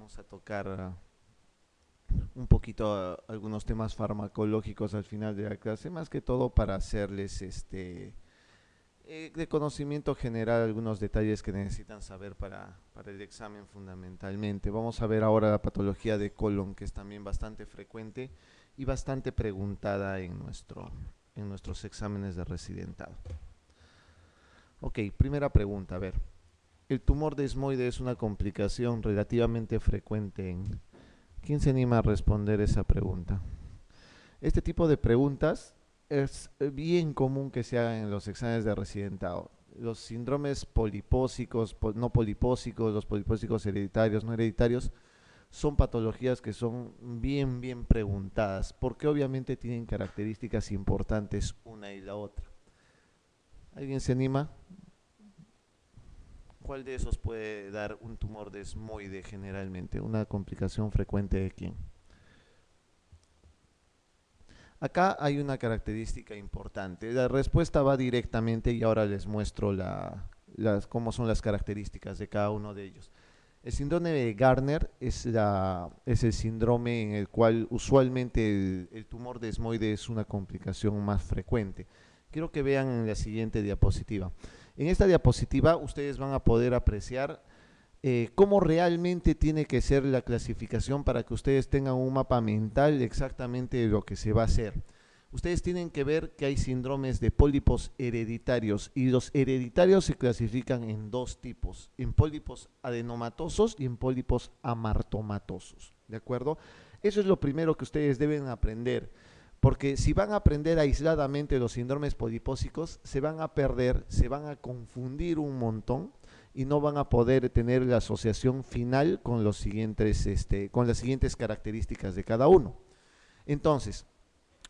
vamos a tocar un poquito algunos temas farmacológicos al final de la clase, más que todo para hacerles de conocimiento general algunos detalles que necesitan saber para el examen fundamentalmente. Vamos a ver ahora la patología de colon, que es también bastante frecuente y bastante preguntada en nuestros exámenes de residentado. Ok, primera pregunta, a ver. El tumor desmoide es una complicación relativamente frecuente en... ¿Quién se anima a responder esa pregunta? Este tipo de preguntas es bien común que se hagan en los exámenes de residentado. Los síndromes polipósicos, no polipósicos, los polipósicos hereditarios, no hereditarios, son patologías que son bien preguntadas, porque obviamente tienen características importantes una y la otra. ¿Alguien se anima? ¿Cuál de esos puede dar un tumor desmoide generalmente? ¿Una complicación frecuente de quién? Acá hay una característica importante. La respuesta va directamente y ahora les muestro cómo son las características de cada uno de ellos. El síndrome de Gardner es el síndrome en el cual usualmente el tumor desmoide es una complicación más frecuente. Quiero que vean en la siguiente diapositiva. En esta diapositiva ustedes van a poder apreciar cómo realmente tiene que ser la clasificación para que ustedes tengan un mapa mental exactamente de lo que se va a hacer. Ustedes tienen que ver que hay síndromes de pólipos hereditarios y los hereditarios se clasifican en dos tipos, en pólipos adenomatosos y en pólipos amartomatosos, ¿de acuerdo? Eso es lo primero que ustedes deben aprender, porque si van a aprender aisladamente los síndromes polipósicos, se van a perder, se van a confundir un montón y no van a poder tener la asociación final con las siguientes características de cada uno. Entonces,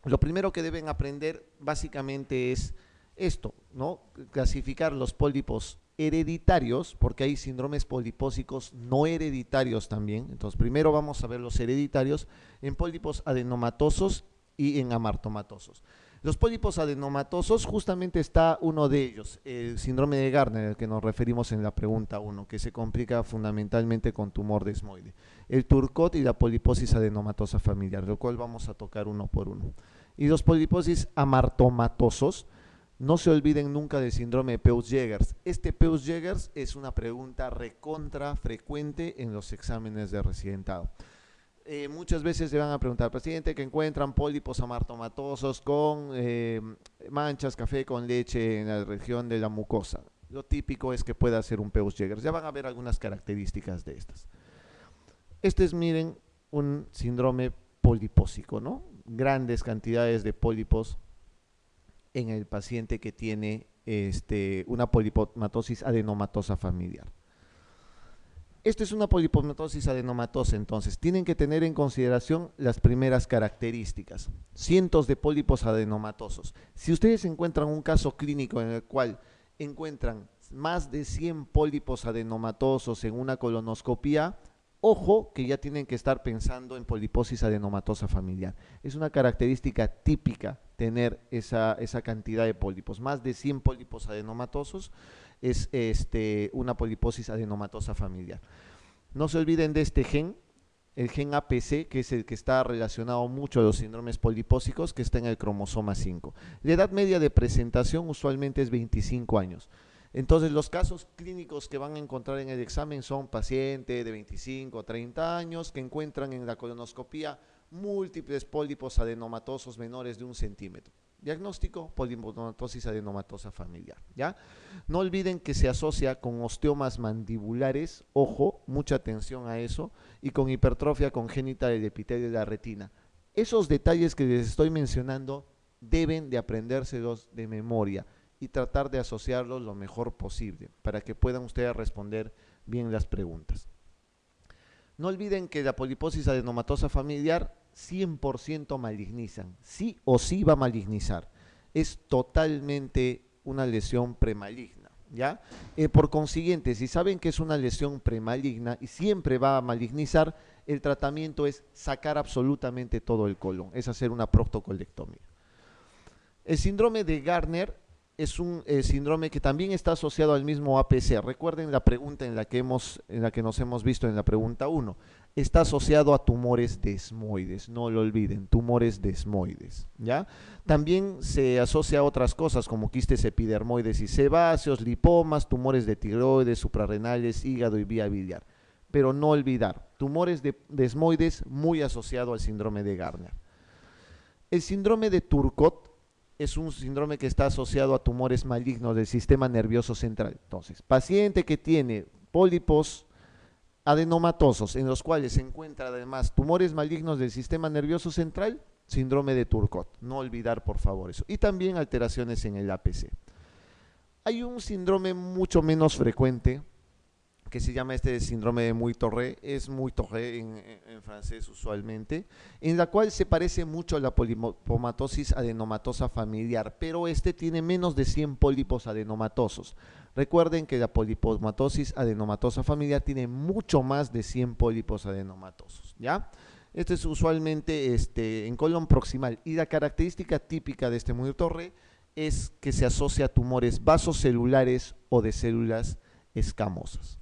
lo primero que deben aprender básicamente es esto, ¿no? Clasificar los pólipos hereditarios, porque hay síndromes polipósicos no hereditarios también. Entonces, primero vamos a ver los hereditarios en pólipos adenomatosos y en amartomatosos. Los pólipos adenomatosos, justamente está uno de ellos, el síndrome de Gardner, al que nos referimos en la pregunta 1, que se complica fundamentalmente con tumor desmoide. El Turcot y la poliposis adenomatosa familiar, lo cual vamos a tocar uno por uno. Y los poliposis amartomatosos, no se olviden nunca del síndrome de Peutz-Jeghers. Este Peutz-Jeghers es una pregunta recontra frecuente en los exámenes de residentado. Muchas veces le van a preguntar al paciente que encuentran pólipos amartomatosos con manchas, café con leche en la región de la mucosa. Lo típico es que pueda ser un Peutz-Jeghers. Ya van a ver algunas características de estas. Este es, miren, un síndrome polipósico, ¿no? Grandes cantidades de pólipos en el paciente que tiene una polipomatosis adenomatosa familiar. Esto es una polipomatosis adenomatosa, entonces tienen que tener en consideración las primeras características. Cientos de pólipos adenomatosos. Si ustedes encuentran un caso clínico en el cual encuentran más de 100 pólipos adenomatosos en una colonoscopía, ojo que ya tienen que estar pensando en poliposis adenomatosa familiar. Es una característica típica tener esa cantidad de pólipos. Más de 100 pólipos adenomatosos es una poliposis adenomatosa familiar. No se olviden de este gen, el gen APC, que es el que está relacionado mucho a los síndromes polipósicos, que está en el cromosoma 5. La edad media de presentación usualmente es 25 años. Entonces, los casos clínicos que van a encontrar en el examen son pacientes de 25 o 30 años que encuentran en la colonoscopía múltiples pólipos adenomatosos menores de 1 centímetro. Diagnóstico, polipomatosis adenomatosa familiar, ¿ya? No olviden que se asocia con osteomas mandibulares, ojo, mucha atención a eso, y con hipertrofia congénita del epitelio de la retina. Esos detalles que les estoy mencionando deben de aprendérselos de memoria y tratar de asociarlos lo mejor posible para que puedan ustedes responder bien las preguntas. No olviden que la poliposis adenomatosa familiar 100% malignizan, sí o sí va a malignizar, es totalmente una lesión premaligna, ¿ya? Por consiguiente, si saben que es una lesión premaligna y siempre va a malignizar, el tratamiento es sacar absolutamente todo el colon, es hacer una proctocolectomía. El síndrome de Gardner es un síndrome que también está asociado al mismo APC. Recuerden la pregunta en la que nos hemos visto en la pregunta 1. Está asociado a tumores desmoides, no lo olviden, tumores desmoides, ¿ya? También se asocia a otras cosas como quistes epidermoides y sebáceos, lipomas, tumores de tiroides, suprarrenales, hígado y vía biliar. Pero no olvidar, tumores desmoides muy asociado al síndrome de Gardner. El síndrome de Turcot es un síndrome que está asociado a tumores malignos del sistema nervioso central. Entonces, paciente que tiene pólipos adenomatosos en los cuales se encuentran además tumores malignos del sistema nervioso central, síndrome de Turcot. No olvidar por favor eso. Y también alteraciones en el APC. Hay un síndrome mucho menos frecuente que se llama síndrome de Muir-Torre, es Muir-Torre en francés usualmente, en la cual se parece mucho a la polipomatosis adenomatosa familiar, pero tiene menos de 100 pólipos adenomatosos. Recuerden que la polipomatosis adenomatosa familiar tiene mucho más de 100 pólipos adenomatosos, ¿ya? Este es usualmente en colon proximal y la característica típica de este Muir-Torre es que se asocia a tumores vasocelulares o de células escamosas.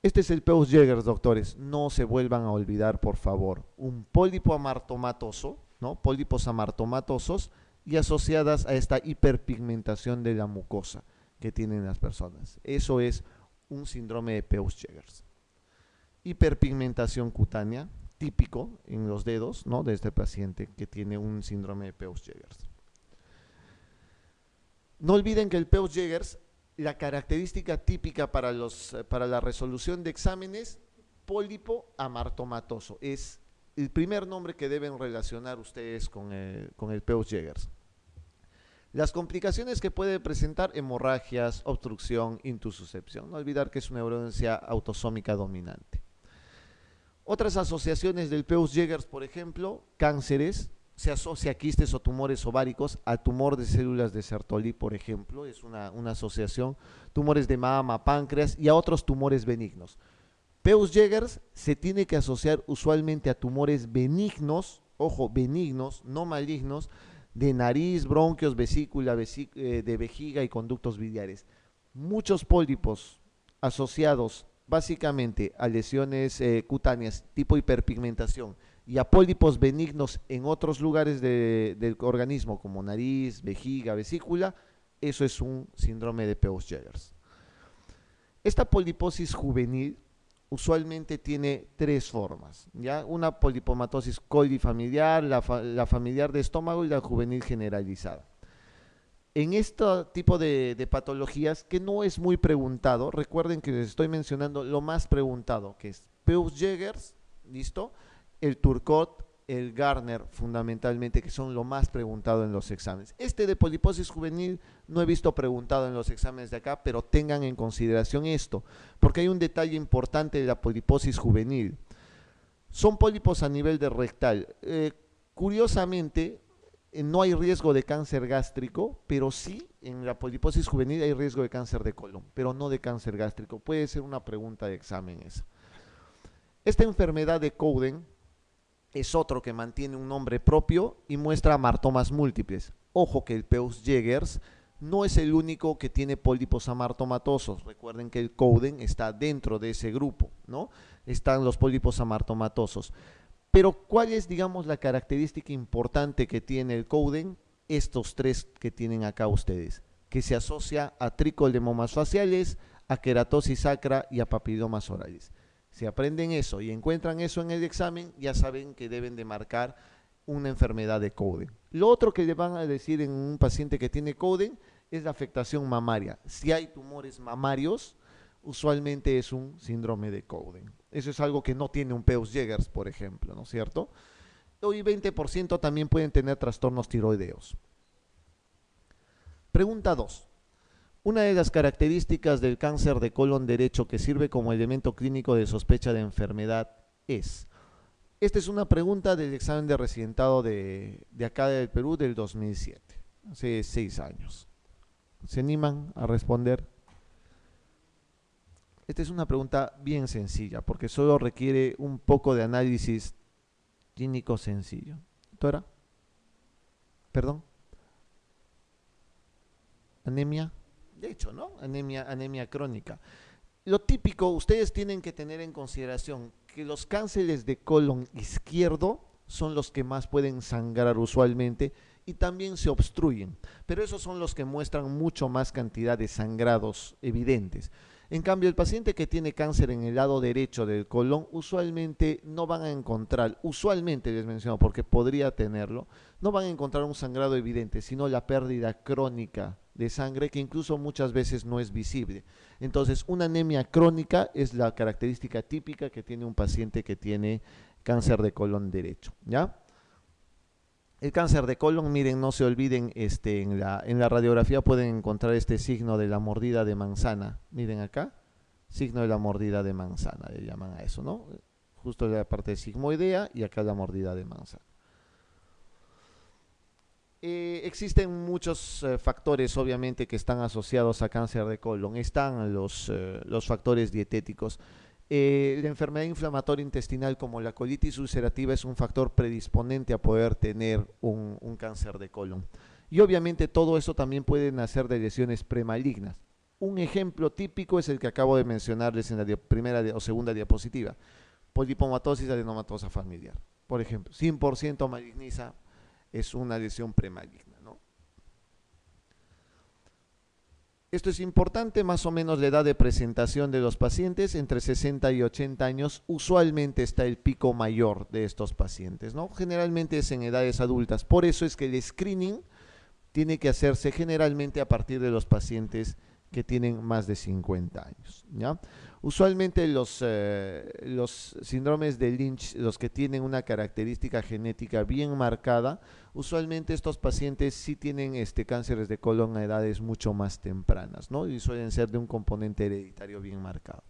Este es el Peutz-Jeghers, doctores, no se vuelvan a olvidar, por favor. Un pólipo amartomatoso, ¿no? Pólipos amartomatosos y asociadas a esta hiperpigmentación de la mucosa que tienen las personas. Eso es un síndrome de Peutz-Jeghers. Hiperpigmentación cutánea, típico en los dedos, ¿no? De este paciente que tiene un síndrome de Peutz-Jeghers. No olviden que el Peutz-Jeghers, la característica típica para la resolución de exámenes, pólipo amartomatoso. Es el primer nombre que deben relacionar ustedes con el Peutz-Jeghers. Las complicaciones que puede presentar: hemorragias, obstrucción, intususcepción. No olvidar que es una herencia autosómica dominante. Otras asociaciones del Peutz-Jeghers, por ejemplo, cánceres. Se asocia a quistes o tumores ováricos, a tumor de células de Sertoli, por ejemplo, es una asociación, tumores de mama, páncreas y a otros tumores benignos. Peutz-Jeghers se tiene que asociar usualmente a tumores benignos, ojo, benignos, no malignos, de nariz, bronquios, vesícula, de vejiga y conductos biliares. Muchos pólipos asociados básicamente a lesiones cutáneas tipo hiperpigmentación y a pólipos benignos en otros lugares del organismo como nariz, vejiga, vesícula, eso es un síndrome de Peutz-Jeghers. Esta poliposis juvenil usualmente tiene tres formas, ¿ya? Una polipomatosis colifamiliar, la familiar de estómago y la juvenil generalizada. En este tipo de patologías, que no es muy preguntado, recuerden que les estoy mencionando lo más preguntado, que es Peutz-Jeghers, ¿listo? El Turcot, el Gardner, fundamentalmente, que son lo más preguntado en los exámenes. De poliposis juvenil no he visto preguntado en los exámenes de acá, pero tengan en consideración esto, porque hay un detalle importante de la poliposis juvenil. Son pólipos a nivel de rectal. Curiosamente, no hay riesgo de cáncer gástrico, pero sí en la poliposis juvenil hay riesgo de cáncer de colon, pero no de cáncer gástrico. Puede ser una pregunta de examen esa. Esta enfermedad de Cowden es otro que mantiene un nombre propio y muestra amartomas múltiples. Ojo que el Peutz-Jeghers no es el único que tiene pólipos amartomatosos. Recuerden que el Cowden está dentro de ese grupo, ¿no? Están los pólipos amartomatosos. Pero ¿cuál es, digamos, la característica importante que tiene el Cowden? Estos tres que tienen acá ustedes, que se asocia a tricolemomas faciales, a queratosis sacra y a papilomas orales. Si aprenden eso y encuentran eso en el examen, ya saben que deben de marcar una enfermedad de Cowden. Lo otro que le van a decir en un paciente que tiene Cowden es la afectación mamaria. Si hay tumores mamarios, usualmente es un síndrome de Cowden. Eso es algo que no tiene un Peutz-Jeghers, por ejemplo, ¿no es cierto? Hoy 20% también pueden tener trastornos tiroideos. Pregunta 2. Una de las características del cáncer de colon derecho que sirve como elemento clínico de sospecha de enfermedad es. Esta es una pregunta del examen de residentado de acá del Perú del 2007, hace 6 años. ¿Se animan a responder? Esta es una pregunta bien sencilla porque solo requiere un poco de análisis clínico sencillo. ¿Doctora? ¿Perdón? Anemia, de hecho, ¿no? Anemia crónica. Lo típico, ustedes tienen que tener en consideración que los cánceres de colon izquierdo son los que más pueden sangrar usualmente y también se obstruyen, pero esos son los que muestran mucho más cantidad de sangrados evidentes. En cambio, el paciente que tiene cáncer en el lado derecho del colon, usualmente no van a encontrar, usualmente les menciono porque podría tenerlo, no van a encontrar un sangrado evidente, sino la pérdida crónica de sangre que incluso muchas veces no es visible. Entonces, una anemia crónica es la característica típica que tiene un paciente que tiene cáncer de colon derecho, ¿ya? El cáncer de colon, miren, no se olviden, en la radiografía pueden encontrar este signo de la mordida de manzana. Miren acá, signo de la mordida de manzana, le llaman a eso, ¿no? Justo la parte sigmoidea y acá la mordida de manzana. Existen muchos factores, obviamente, que están asociados a cáncer de colon. Están los factores dietéticos. La enfermedad inflamatoria intestinal como la colitis ulcerativa es un factor predisponente a poder tener un cáncer de colon. Y obviamente todo eso también puede nacer de lesiones premalignas. Un ejemplo típico es el que acabo de mencionarles en la primera o segunda diapositiva. Polipomatosis adenomatosa familiar. Por ejemplo, 100% maligniza, es una lesión premaligna, ¿no? Esto es importante, más o menos la edad de presentación de los pacientes, entre 60 y 80 años, usualmente está el pico mayor de estos pacientes, ¿no? Generalmente es en edades adultas, por eso es que el screening tiene que hacerse generalmente a partir de los pacientes que tienen más de 50 años, ¿ya? Usualmente los síndromes de Lynch, los que tienen una característica genética bien marcada, usualmente estos pacientes sí tienen cánceres de colon a edades mucho más tempranas, ¿no? Y suelen ser de un componente hereditario bien marcado.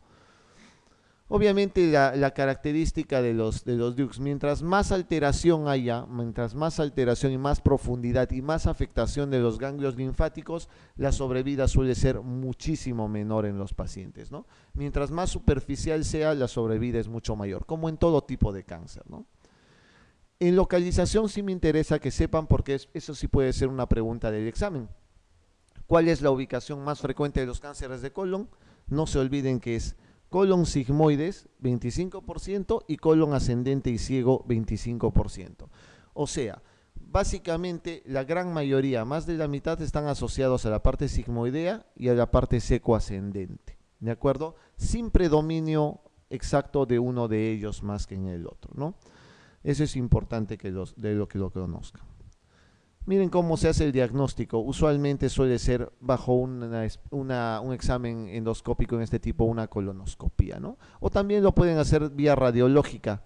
Obviamente la característica de los DUCs, mientras más alteración haya, mientras más alteración y más profundidad y más afectación de los ganglios linfáticos, la sobrevida suele ser muchísimo menor en los pacientes, ¿no? Mientras más superficial sea, la sobrevida es mucho mayor, como en todo tipo de cáncer, ¿no? En localización sí me interesa que sepan, porque eso sí puede ser una pregunta del examen. ¿Cuál es la ubicación más frecuente de los cánceres de colon? No se olviden que es colon sigmoides 25% y colon ascendente y ciego 25%. O sea, básicamente la gran mayoría, más de la mitad, están asociados a la parte sigmoidea y a la parte seco-ascendente, ¿de acuerdo? Sin predominio exacto de uno de ellos más que en el otro, ¿no? Eso es importante que lo conozcan. Miren cómo se hace el diagnóstico. Usualmente suele ser bajo un examen endoscópico en este tipo, una colonoscopía, ¿no? O también lo pueden hacer vía radiológica.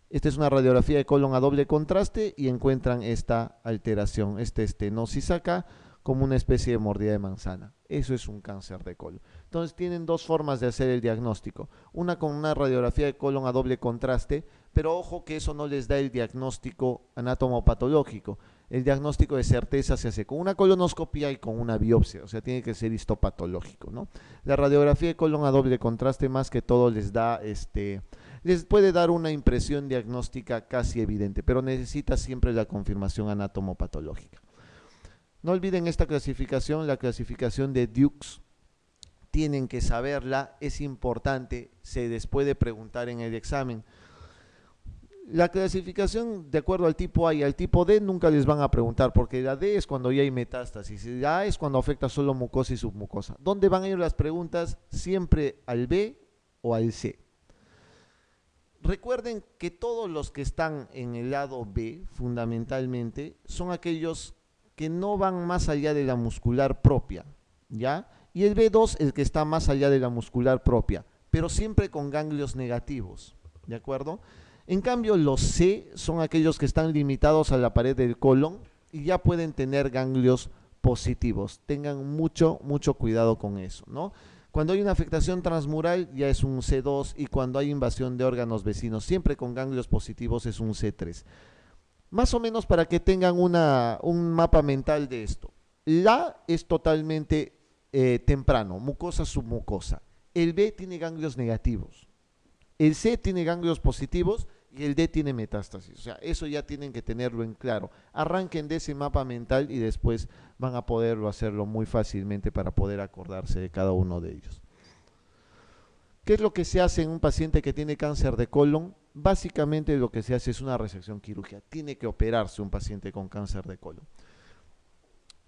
Esta es una radiografía de colon a doble contraste y encuentran esta alteración, estenosis acá, como una especie de mordida de manzana. Eso es un cáncer de colon. Entonces tienen dos formas de hacer el diagnóstico. Una con una radiografía de colon a doble contraste, pero ojo que eso no les da el diagnóstico anatomopatológico. El diagnóstico de certeza se hace con una colonoscopia y con una biopsia, o sea, tiene que ser histopatológico, ¿no? La radiografía de colon a doble contraste más que todo les da, les puede dar una impresión diagnóstica casi evidente, pero necesita siempre la confirmación anatomopatológica. No olviden esta clasificación, la clasificación de Dukes, tienen que saberla, es importante, se les puede preguntar en el examen. La clasificación de acuerdo al tipo A y al tipo D nunca les van a preguntar, porque la D es cuando ya hay metástasis, y la A es cuando afecta solo mucosa y submucosa. ¿Dónde van a ir las preguntas? Siempre al B o al C. Recuerden que todos los que están en el lado B, fundamentalmente, son aquellos que no van más allá de la muscular propia, ¿ya? Y el B2, el que está más allá de la muscular propia, pero siempre con ganglios negativos, ¿de acuerdo? En cambio, los C son aquellos que están limitados a la pared del colon y ya pueden tener ganglios positivos. Tengan mucho cuidado con eso, ¿no? Cuando hay una afectación transmural ya es un C2 y cuando hay invasión de órganos vecinos, siempre con ganglios positivos, es un C3. Más o menos para que tengan un mapa mental de esto. La es totalmente temprano, mucosa, submucosa. El B tiene ganglios negativos. El C tiene ganglios positivos y el D tiene metástasis. O sea, eso ya tienen que tenerlo en claro. Arranquen de ese mapa mental y después van a poderlo hacerlo muy fácilmente para poder acordarse de cada uno de ellos. ¿Qué es lo que se hace en un paciente que tiene cáncer de colon? Básicamente lo que se hace es una resección quirúrgica. Tiene que operarse un paciente con cáncer de colon.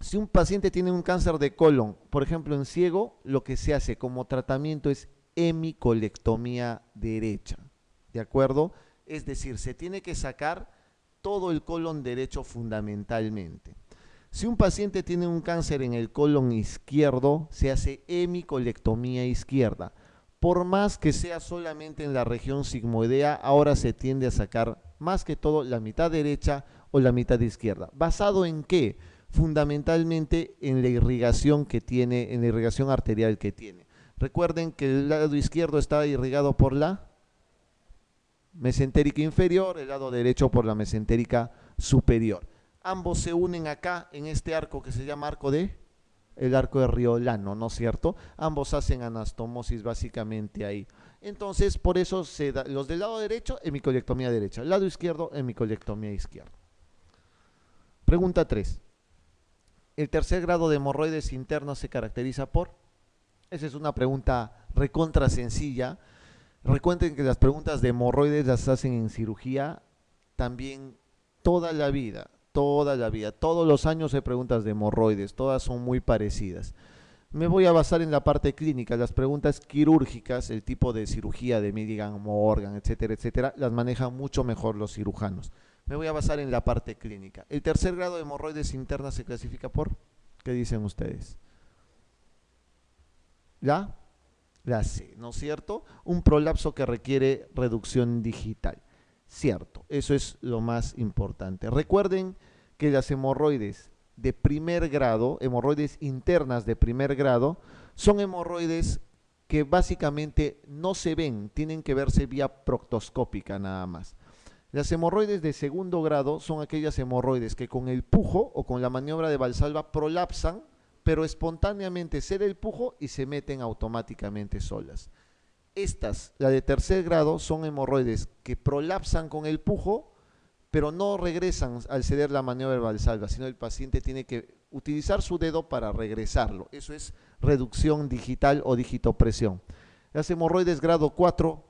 Si un paciente tiene un cáncer de colon, por ejemplo en ciego, lo que se hace como tratamiento es hemicolectomía derecha. ¿De acuerdo? Es decir, se tiene que sacar todo el colon derecho fundamentalmente. Si un paciente tiene un cáncer en el colon izquierdo, se hace hemicolectomía izquierda. Por más que sea solamente en la región sigmoidea, ahora se tiende a sacar más que todo la mitad derecha o la mitad izquierda. ¿Basado en qué? Fundamentalmente en la irrigación que tiene, en la irrigación arterial que tiene. Recuerden que el lado izquierdo está irrigado por la mesentérica inferior, el lado derecho por la mesentérica superior. Ambos se unen acá en este arco que se llama el arco de Riolano, ¿no es cierto? Ambos hacen anastomosis básicamente ahí. Entonces, por eso se da, los del lado derecho, hemicolectomía derecha, el lado izquierdo, hemicolectomía izquierda. Pregunta 3. ¿El tercer grado de hemorroides internos se caracteriza por? Esa es una pregunta recontra sencilla. Recuerden que las preguntas de hemorroides las hacen en cirugía también toda la vida. Todos los años hay preguntas de hemorroides, todas son muy parecidas. Me voy a basar en la parte clínica, las preguntas quirúrgicas, el tipo de cirugía de Milligan, Morgan, etcétera, etcétera, las manejan mucho mejor los cirujanos. Me voy a basar en la parte clínica. ¿El tercer grado de hemorroides internas se clasifica por? ¿Qué dicen ustedes? La C, ¿no es cierto? Un prolapso que requiere reducción digital. Cierto, eso es lo más importante. Recuerden que las hemorroides de primer grado, hemorroides internas de primer grado, son hemorroides que básicamente no se ven, tienen que verse vía proctoscópica nada más. Las hemorroides de segundo grado son aquellas hemorroides que con el pujo o con la maniobra de Valsalva prolapsan, pero espontáneamente cede el pujo y se meten automáticamente solas. Estas, la de tercer grado, son hemorroides que prolapsan con el pujo, pero no regresan al ceder la maniobra de Valsalva, sino el paciente tiene que utilizar su dedo para regresarlo. Eso es reducción digital o digitopresión. Las hemorroides grado 4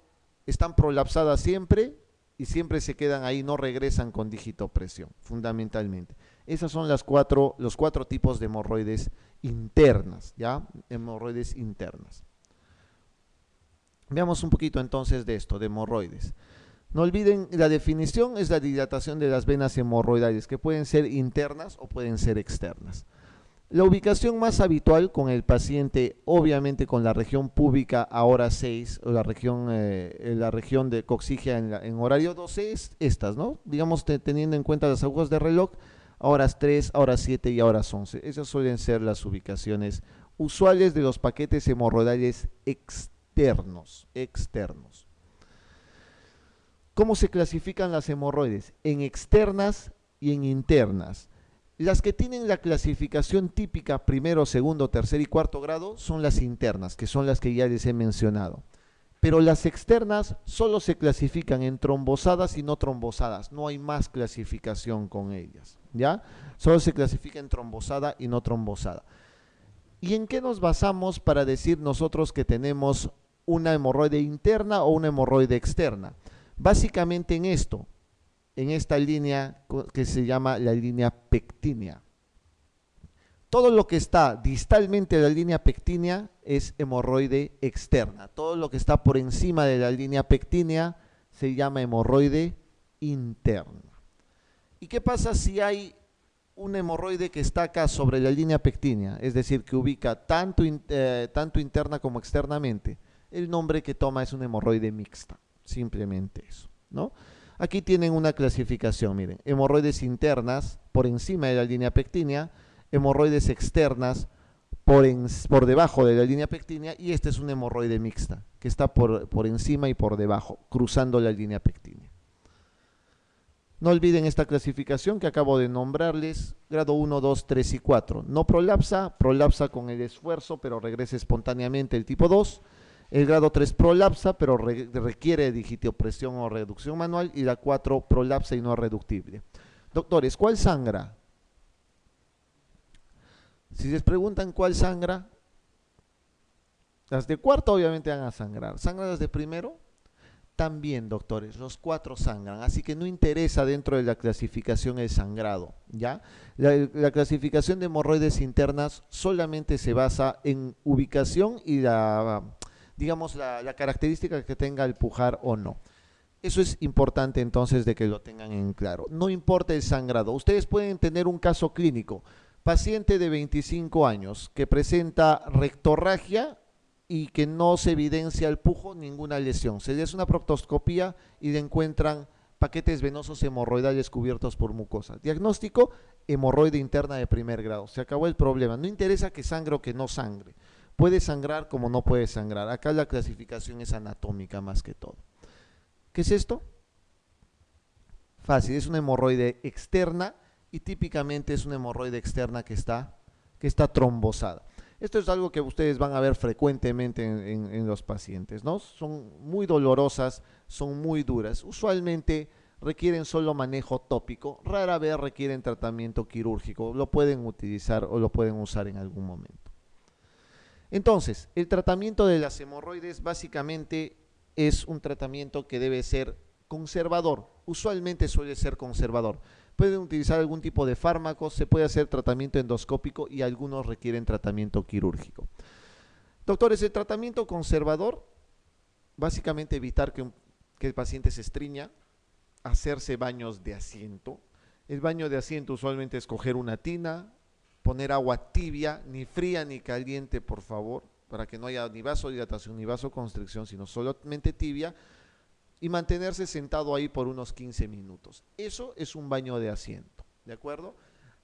están prolapsadas siempre y siempre se quedan ahí, no regresan con digitopresión, fundamentalmente. Esas son los cuatro tipos de hemorroides internas, ¿ya? Hemorroides internas. Veamos un poquito entonces de esto, de hemorroides. No olviden, la definición es la dilatación de las venas hemorroidales, que pueden ser internas o pueden ser externas. La ubicación más habitual con el paciente, obviamente con la región púbica a hora 6, o la región de coxigia en horario 12, es estas, ¿no? Digamos, teniendo en cuenta las agujas de reloj, a horas 3, a horas 7 y a horas 11. Esas suelen ser las ubicaciones usuales de los paquetes hemorroidales externos. ¿Cómo se clasifican las hemorroides? En externas y en internas. Las que tienen la clasificación típica primero, segundo, tercer y cuarto grado son las internas, que son las que ya les he mencionado. Pero las externas solo se clasifican en trombosadas y no trombosadas. No hay más clasificación con ellas, ¿ya? Solo se clasifica en trombosada y no trombosada. ¿Y en qué nos basamos para decir nosotros que tenemos una hemorroide interna o una hemorroide externa? Básicamente en esto, en esta línea que se llama la línea pectínea. Todo lo que está distalmente de la línea pectínea es hemorroide externa. Todo lo que está por encima de la línea pectínea se llama hemorroide interna. ¿Y qué pasa si hay un hemorroide que está acá sobre la línea pectínea? Es decir, que ubica tanto interna como externamente. El nombre que toma es una hemorroide mixta. Simplemente eso, ¿no? Aquí tienen una clasificación, miren. Hemorroides internas por encima de la línea pectínea, hemorroides externas por debajo de la línea pectínea, y este es un hemorroide mixta, que está por encima y por debajo, cruzando la línea pectínea. No olviden esta clasificación que acabo de nombrarles, grado 1, 2, 3 y 4. No prolapsa, prolapsa con el esfuerzo, pero regresa espontáneamente el tipo 2. El grado 3 prolapsa, pero requiere digitopresión o reducción manual, y la 4 prolapsa y no es reductible. Doctores, ¿cuál sangra? Si les preguntan cuál sangra, las de cuarto obviamente van a sangrar. ¿Sangran las de primero? También, doctores, los 4 sangran, así que no interesa dentro de la clasificación el sangrado, ¿ya? La clasificación de hemorroides internas solamente se basa en ubicación y digamos, la característica que tenga el pujar o no. Eso es importante entonces de que lo tengan en claro. No importa el sangrado. Ustedes pueden tener un caso clínico. Paciente de 25 años que presenta rectorragia y que no se evidencia el pujo, ninguna lesión. Se le hace una proctoscopía y le encuentran paquetes venosos hemorroidales cubiertos por mucosa. Diagnóstico, hemorroide interna de primer grado. Se acabó el problema. No interesa que sangre o que no sangre. Puede sangrar como no puede sangrar. Acá la clasificación es anatómica más que todo. ¿Qué es esto? Fácil, es una hemorroide externa y típicamente es una hemorroide externa que está trombosada. Esto es algo que ustedes van a ver frecuentemente en los pacientes, ¿no? Son muy dolorosas, son muy duras. Usualmente requieren solo manejo tópico, rara vez requieren tratamiento quirúrgico. Lo pueden utilizar o lo pueden usar en algún momento. Entonces, el tratamiento de las hemorroides básicamente es un tratamiento que debe ser conservador. Usualmente suele ser conservador. Pueden utilizar algún tipo de fármacos, se puede hacer tratamiento endoscópico y algunos requieren tratamiento quirúrgico. Doctores, el tratamiento conservador, básicamente evitar que el paciente se estriña, hacerse baños de asiento. El baño de asiento usualmente es coger una tina, poner agua tibia, ni fría ni caliente, por favor, para que no haya ni vasodilatación ni vasoconstricción, sino solamente tibia, y mantenerse sentado ahí por unos 15 minutos. Eso es un baño de asiento, ¿de acuerdo?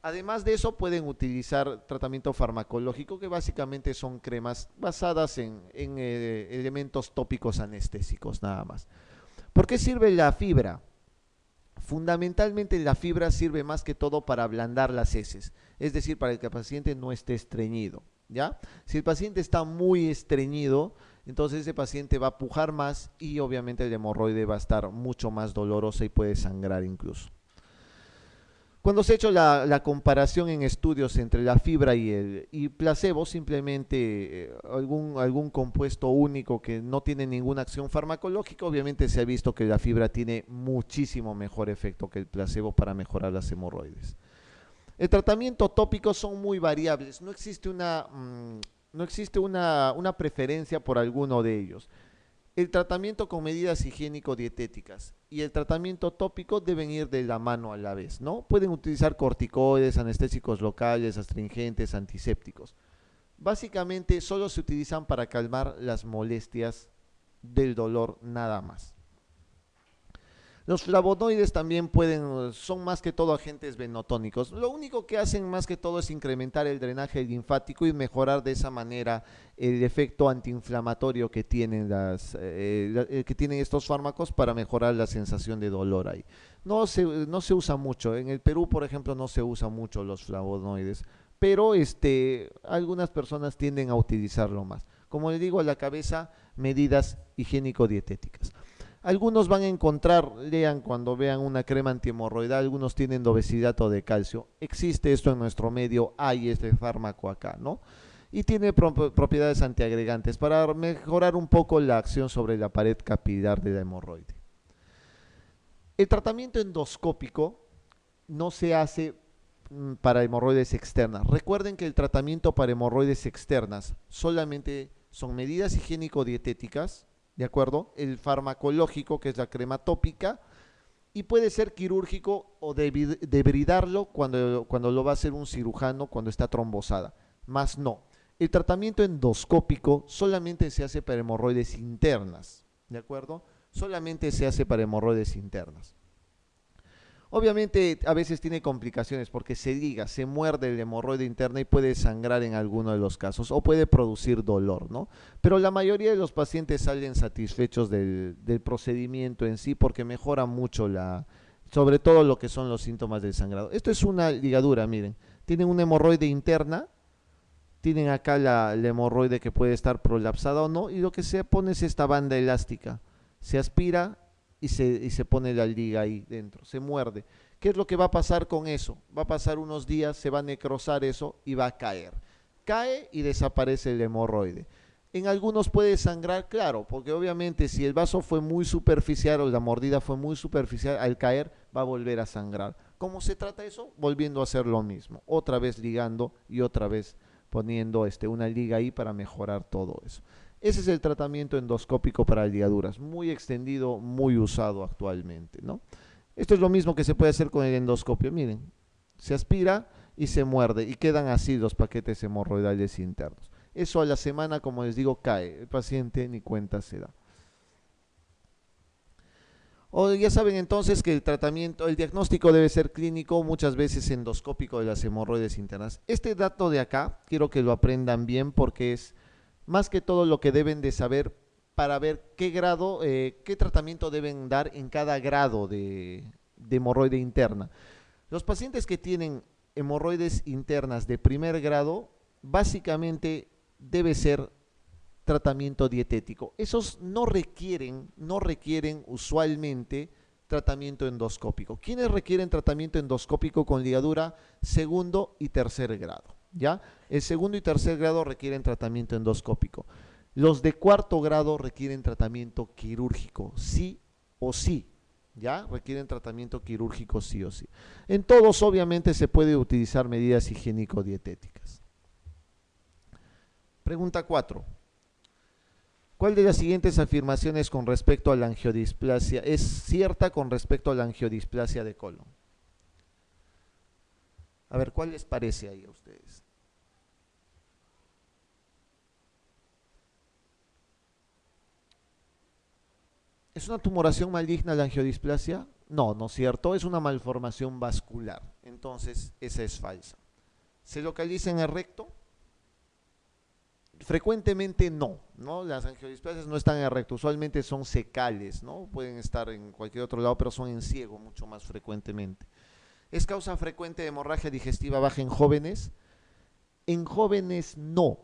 Además de eso, pueden utilizar tratamiento farmacológico, que básicamente son cremas basadas en elementos tópicos anestésicos, nada más. ¿Por qué sirve la fibra? Fundamentalmente la fibra sirve más que todo para ablandar las heces, es decir, para que el paciente no esté estreñido, ¿ya? Si el paciente está muy estreñido, entonces ese paciente va a pujar más y obviamente el hemorroide va a estar mucho más dolorosa y puede sangrar incluso. Cuando se ha hecho la comparación en estudios entre la fibra y placebo, simplemente algún compuesto único que no tiene ninguna acción farmacológica, obviamente se ha visto que la fibra tiene muchísimo mejor efecto que el placebo para mejorar las hemorroides. El tratamiento tópico son muy variables, no existe una preferencia por alguno de ellos. El tratamiento con medidas higiénico-dietéticas y el tratamiento tópico deben ir de la mano a la vez, ¿no? Pueden utilizar corticoides, anestésicos locales, astringentes, antisépticos. Básicamente solo se utilizan para calmar las molestias del dolor, nada más. Los flavonoides también son más que todo agentes venotónicos. Lo único que hacen más que todo es incrementar el drenaje linfático y mejorar de esa manera el efecto antiinflamatorio que tienen estos fármacos para mejorar la sensación de dolor ahí. No se usa mucho. En el Perú, por ejemplo, no se usa mucho los flavonoides, pero algunas personas tienden a utilizarlo más. Como les digo, a la cabeza, medidas higiénico-dietéticas. Algunos van a encontrar, lean cuando vean una crema antihemorroidal, algunos tienen obesidato de calcio. Existe esto en nuestro medio, hay este fármaco acá, ¿no? Y tiene propiedades antiagregantes para mejorar un poco la acción sobre la pared capilar de la hemorroide. El tratamiento endoscópico no se hace para hemorroides externas. Recuerden que el tratamiento para hemorroides externas solamente son medidas higiénico-dietéticas, ¿de acuerdo? El farmacológico, que es la crema tópica, y puede ser quirúrgico o debridarlo cuando lo va a hacer un cirujano cuando está trombosada, más no. El tratamiento endoscópico solamente se hace para hemorroides internas, ¿de acuerdo? Solamente se hace para hemorroides internas. Obviamente a veces tiene complicaciones porque se liga, se muerde el hemorroide interna y puede sangrar en alguno de los casos o puede producir dolor, ¿no? Pero la mayoría de los pacientes salen satisfechos del procedimiento en sí porque mejora mucho sobre todo lo que son los síntomas del sangrado. Esto es una ligadura, miren, tienen una hemorroide interna tienen acá la hemorroide que puede estar prolapsada o no, y lo que se pone es esta banda elástica, se aspira y se pone la liga ahí dentro, se muerde. ¿Qué es lo que va a pasar con eso? Va a pasar unos días, se va a necrosar eso y va a caer. Cae y desaparece el hemorroide. En algunos puede sangrar, claro, porque obviamente si el vaso fue muy superficial o la mordida fue muy superficial, al caer va a volver a sangrar. ¿Cómo se trata eso? Volviendo a hacer lo mismo, otra vez ligando y otra vez poniendo una liga ahí para mejorar todo eso. Ese es el tratamiento endoscópico para ligaduras, muy extendido, muy usado actualmente, ¿no? Esto es lo mismo que se puede hacer con el endoscopio. Miren, se aspira y se muerde y quedan así los paquetes hemorroidales internos. Eso a la semana, como les digo, cae. El paciente ni cuenta se da. O ya saben entonces que el tratamiento, el diagnóstico debe ser clínico, muchas veces endoscópico de las hemorroides internas. Este dato de acá, quiero que lo aprendan bien porque es más que todo lo que deben de saber para ver qué grado, qué tratamiento deben dar en cada grado de hemorroide interna. Los pacientes que tienen hemorroides internas de primer grado, básicamente debe ser tratamiento dietético. Esos no requieren usualmente tratamiento endoscópico. ¿Quiénes requieren tratamiento endoscópico con ligadura segundo y tercer grado? ¿Ya? El segundo y tercer grado requieren tratamiento endoscópico. Los de cuarto grado requieren tratamiento quirúrgico, sí o sí. ¿Ya? Requieren tratamiento quirúrgico sí o sí. En todos, obviamente, se puede utilizar medidas higiénico-dietéticas. Pregunta 4. ¿Cuál de las siguientes afirmaciones con respecto a la angiodisplasia es cierta con respecto a la angiodisplasia de colon? A ver, ¿cuál les parece ahí a ustedes? ¿Es una tumoración maligna la angiodisplasia? No, no es cierto, es una malformación vascular. Entonces, esa es falsa. ¿Se localiza en el recto? Frecuentemente no, las angiodisplasias no están en el recto, usualmente son secales, ¿no? Pueden estar en cualquier otro lado, pero son en ciego mucho más frecuentemente. ¿Es causa frecuente de hemorragia digestiva baja en jóvenes? En jóvenes no.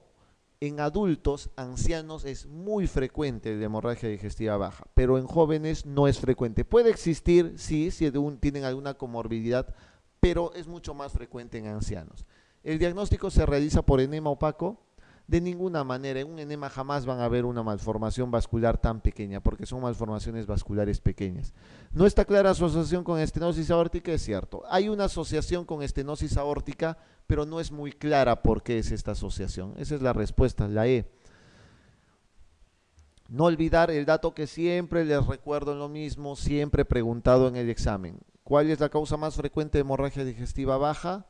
En adultos, ancianos, es muy frecuente la hemorragia digestiva baja, pero en jóvenes no es frecuente. Puede existir, sí, si tienen alguna comorbilidad, pero es mucho más frecuente en ancianos. El diagnóstico se realiza por enema opaco. De ninguna manera, en un enema jamás van a ver una malformación vascular tan pequeña, porque son malformaciones vasculares pequeñas. ¿No está clara su asociación con estenosis aórtica? Es cierto. Hay una asociación con estenosis aórtica, pero no es muy clara por qué es esta asociación. Esa es la respuesta, la E. No olvidar el dato que siempre les recuerdo en lo mismo, siempre preguntado en el examen. ¿Cuál es la causa más frecuente de hemorragia digestiva baja?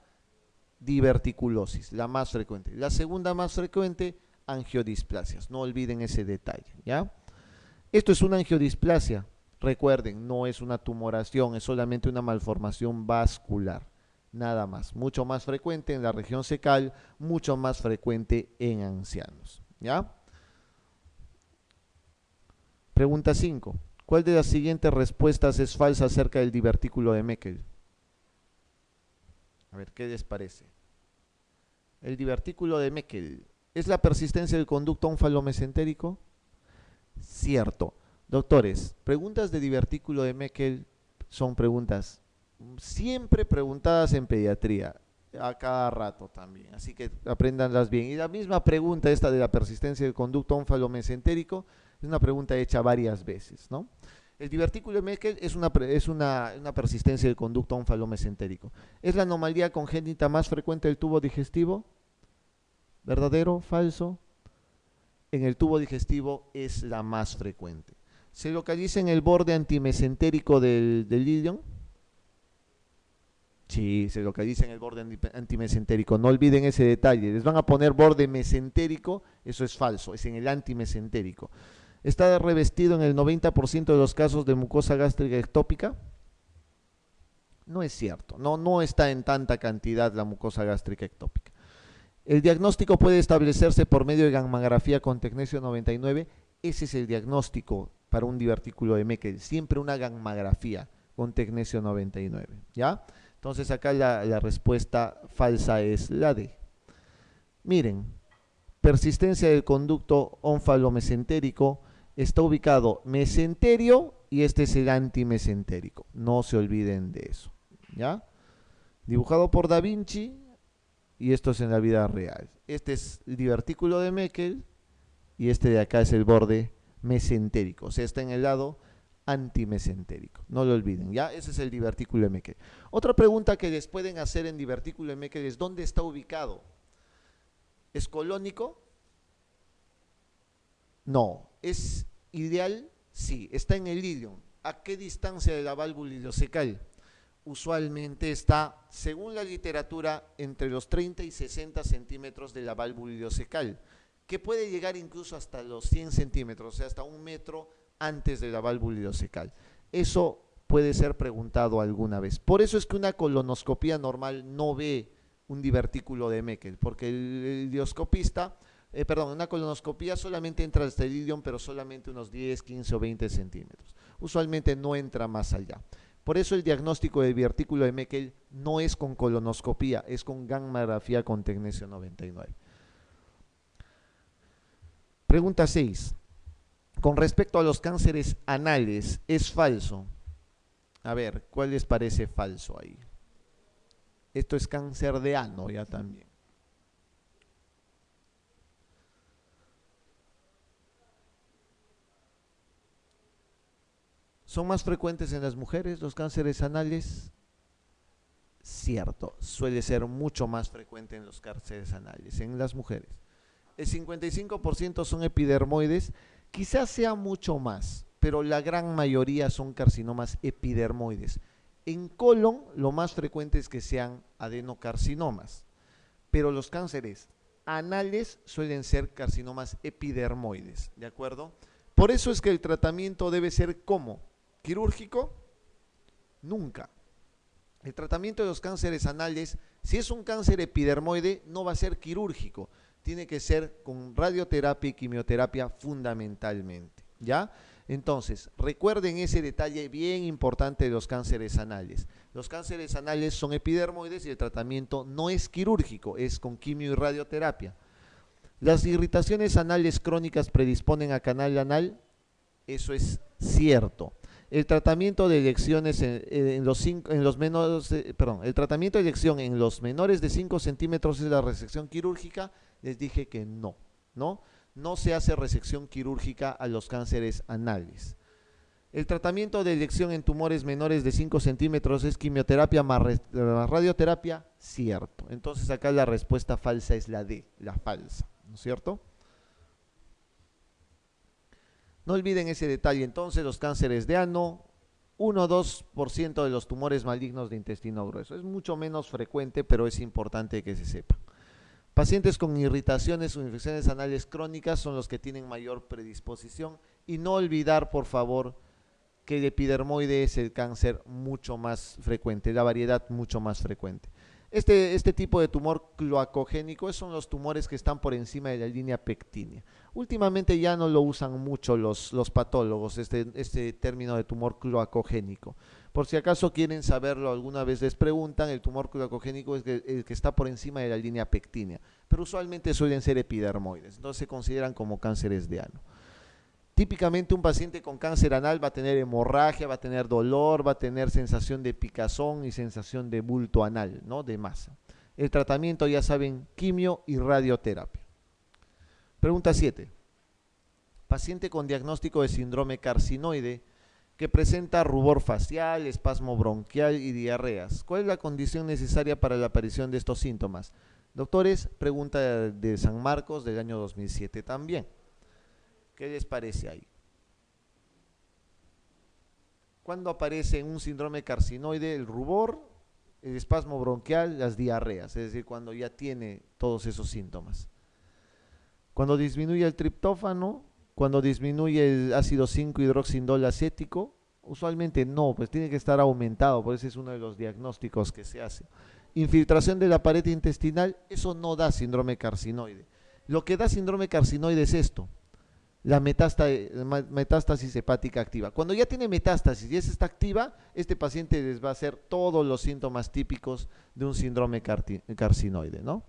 Diverticulosis, la más frecuente. La segunda más frecuente, angiodisplasias. No olviden ese detalle, ¿ya? Esto es una angiodisplasia. Recuerden, no es una tumoración, es solamente una malformación vascular. Nada más. Mucho más frecuente en la región cecal, mucho más frecuente en ancianos, ¿ya? Pregunta 5. ¿Cuál de las siguientes respuestas es falsa acerca del divertículo de Meckel? A ver, ¿qué les parece? El divertículo de Meckel. ¿Es la persistencia del conducto onfalomesentérico? Cierto. Doctores, preguntas de divertículo de Meckel son preguntas siempre preguntadas en pediatría, a cada rato también, así que apréndanlas bien. Y la misma pregunta esta de la persistencia del conducto onfalomesentérico es una pregunta hecha varias veces, ¿no? El divertículo de Meckel es una persistencia del conducto onfalomesentérico. ¿Es la anomalía congénita más frecuente del tubo digestivo? ¿Verdadero? ¿Falso? En el tubo digestivo es la más frecuente. ¿Se localiza en el borde antimesentérico del ilion? Sí, se localiza en el borde antimesentérico. No olviden ese detalle. Les van a poner borde mesentérico, eso es falso, es en el antimesentérico. ¿Está revestido en el 90% de los casos de mucosa gástrica ectópica? No es cierto, no está en tanta cantidad la mucosa gástrica ectópica. El diagnóstico puede establecerse por medio de gammagrafía con tecnesio 99. Ese es el diagnóstico para un divertículo de Meckel, siempre una gammagrafía con tecnesio 99, ¿ya? Entonces acá la respuesta falsa es la D. Miren, persistencia del conducto ónfalo-mesentérico, está ubicado mesenterio y este es el antimesentérico. No se olviden de eso. ¿Ya? Dibujado por Da Vinci y esto es en la vida real. Este es el divertículo de Meckel y este de acá es el borde mesentérico. O sea, está en el lado antimesentérico. No lo olviden, ¿ya? Ese es el divertículo de Meckel. Otra pregunta que les pueden hacer en divertículo de Meckel es ¿dónde está ubicado? ¿Es colónico? No. ¿Es ideal? Sí. Está en el ilion. ¿A qué distancia de la válvula iliocecal? Usualmente está, según la literatura, entre los 30 y 60 centímetros de la válvula iliocecal, que puede llegar incluso hasta los 100 centímetros, o sea, hasta 1 metro antes de la válvula iliocecal. Eso puede ser preguntado alguna vez. Por eso es que una colonoscopía normal no ve un divertículo de Meckel, porque el ileoscopista, una colonoscopía solamente entra hasta el ilion, pero solamente unos 10, 15 o 20 centímetros. Usualmente no entra más allá. Por eso el diagnóstico del divertículo de Meckel no es con colonoscopía, es con gammagrafía con tecnesio 99. Pregunta 6. Con respecto a los cánceres anales, ¿es falso? A ver, ¿cuál les parece falso ahí? Esto es cáncer de ano ya también. ¿Son más frecuentes en las mujeres los cánceres anales? Cierto, suele ser mucho más frecuente en los cánceres anales, en las mujeres. El 55% son epidermoides, quizás sea mucho más, pero la gran mayoría son carcinomas epidermoides. En colon lo más frecuente es que sean adenocarcinomas, pero los cánceres anales suelen ser carcinomas epidermoides, ¿de acuerdo? Por eso es que el tratamiento debe ser ¿cómo? ¿Quirúrgico? Nunca. El tratamiento de los cánceres anales, si es un cáncer epidermoide, no va a ser quirúrgico. Tiene que ser con radioterapia y quimioterapia fundamentalmente, ¿ya? Entonces, recuerden ese detalle bien importante de los cánceres anales. Los cánceres anales son epidermoides y el tratamiento no es quirúrgico, es con quimio y radioterapia. ¿Las irritaciones anales crónicas predisponen a canal anal? Eso es cierto. El tratamiento de elecciones el tratamiento de elección en los menores de 5 centímetros es la resección quirúrgica. Les dije que no, no se hace resección quirúrgica a los cánceres anales. El tratamiento de elección en tumores menores de 5 centímetros es quimioterapia más radioterapia, cierto. Entonces acá la respuesta falsa es la D, la falsa, ¿no es cierto? No olviden ese detalle. Entonces, los cánceres de ano, 1 o 2% de los tumores malignos de intestino grueso. Es mucho menos frecuente, pero es importante que se sepa. Pacientes con irritaciones o infecciones anales crónicas son los que tienen mayor predisposición. Y no olvidar, por favor, que el epidermoide es el cáncer mucho más frecuente, la variedad mucho más frecuente. Este tipo de tumor cloacogénico son los tumores que están por encima de la línea pectínea. Últimamente ya no lo usan mucho los patólogos, este término de tumor cloacogénico. Por si acaso quieren saberlo, alguna vez les preguntan, el tumor cloacogénico es el que está por encima de la línea pectínea, pero usualmente suelen ser epidermoides, entonces se consideran como cánceres de ano. Típicamente un paciente con cáncer anal va a tener hemorragia, va a tener dolor, va a tener sensación de picazón y sensación de bulto anal, ¿no? De masa. El tratamiento, ya saben, quimio y radioterapia. Pregunta 7. Paciente con diagnóstico de síndrome carcinoide que presenta rubor facial, espasmo bronquial y diarreas. ¿Cuál es la condición necesaria para la aparición de estos síntomas? Doctores, pregunta de San Marcos del año 2007 también. ¿Qué les parece ahí? ¿Cuándo aparece en un síndrome carcinoide el rubor, el espasmo bronquial, las diarreas? Es decir, cuando ya tiene todos esos síntomas. Cuando disminuye el triptófano, cuando disminuye el ácido 5-hidroxindol acético, usualmente no, pues tiene que estar aumentado, por eso es uno de los diagnósticos que se hace. Infiltración de la pared intestinal, eso no da síndrome carcinoide. Lo que da síndrome carcinoide es esto. La metástasis hepática activa. Cuando ya tiene metástasis y esa está activa, este paciente les va a hacer todos los síntomas típicos de un síndrome carcinoide, ¿no?